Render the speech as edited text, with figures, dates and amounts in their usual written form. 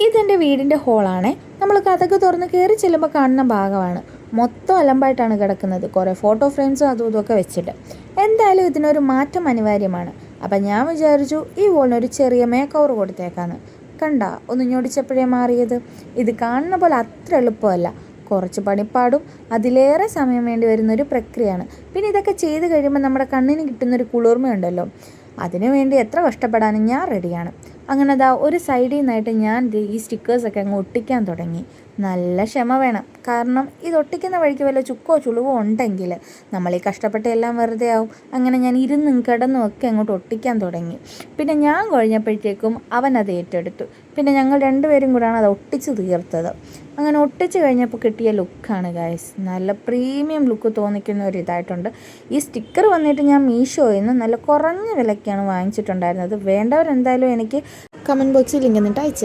ഇതെൻ്റെ വീടിൻ്റെ ഹോളാണ്. നമ്മൾ കഥക് തുറന്ന് കയറി ചെല്ലുമ്പോൾ കാണുന്ന ഭാഗമാണ്. മൊത്തം അലമ്പായിട്ടാണ് കിടക്കുന്നത്. കുറേ ഫോട്ടോ ഫ്രെയിംസും അതും ഇതൊക്കെ വെച്ചിട്ട്. എന്തായാലും ഇതിനൊരു മാറ്റം അനിവാര്യമാണ്. അപ്പം ഞാൻ വിചാരിച്ചു ഈ വോളിനൊരു ചെറിയ മേക്ക് ഓവർ കൊടുത്തേക്കാന്ന്. കണ്ട ഒന്ന് ഞൊടിച്ചപ്പോഴേ മാറിയത്. ഇത് കാണുന്ന പോലെ അത്ര എളുപ്പമല്ല. കുറച്ച് പണിപ്പാടും അതിലേറെ സമയം വേണ്ടി വരുന്നൊരു പ്രക്രിയയാണ്. പിന്നെ ഇതൊക്കെ ചെയ്ത് കഴിയുമ്പോൾ നമ്മുടെ കണ്ണിന് കിട്ടുന്നൊരു കുളിർമയുണ്ടല്ലോ, അതിനു വേണ്ടി എത്ര കഷ്ടപ്പെടാനും ഞാൻ റെഡിയാണ്. അങ്ങനെ ഒരു സൈഡിൽ നിന്നായിട്ട് ഞാൻ ഈ സ്റ്റിക്കേഴ്സൊക്കെ അങ്ങ് ഒട്ടിക്കാൻ തുടങ്ങി. നല്ല ക്ഷമ വേണം. കാരണം ഇത് ഒട്ടിക്കുന്ന വഴിക്ക് വല്ല ചുക്കോ ചുളിവോ ഉണ്ടെങ്കിൽ നമ്മൾ ഈ കഷ്ടപ്പെട്ട എല്ലാം വെറുതെ ആവും. അങ്ങനെ ഞാൻ ഇരുന്നും കിടന്നും ഒക്കെ അങ്ങോട്ട് ഒട്ടിക്കാൻ തുടങ്ങി. പിന്നെ ഞാൻ കഴിഞ്ഞപ്പോഴത്തേക്കും അവൻ അത് ഏറ്റെടുത്തു. പിന്നെ ഞങ്ങൾ രണ്ടുപേരും കൂടെയാണ് അത് ഒട്ടിച്ച് തീർത്തത്. അങ്ങനെ ഒട്ടിച്ച് കഴിഞ്ഞപ്പോൾ കിട്ടിയ ലുക്കാണ് ഗൈസ്. നല്ല പ്രീമിയം ലുക്ക് തോന്നിക്കുന്ന ഒരു ഇതായിട്ടുണ്ട്. ഈ സ്റ്റിക്കർ വന്നിട്ട് ഞാൻ മീഷോയിൽ നിന്ന് നല്ല കുറഞ്ഞ വിലയ്ക്കാണ് വാങ്ങിച്ചിട്ടുണ്ടായിരുന്നത്. വേണ്ടവരെന്തായാലും എനിക്ക് കമൻറ്റ് ബോക്സിൽ ലിങ്ക് എന്നിട്ട് അയച്ചു.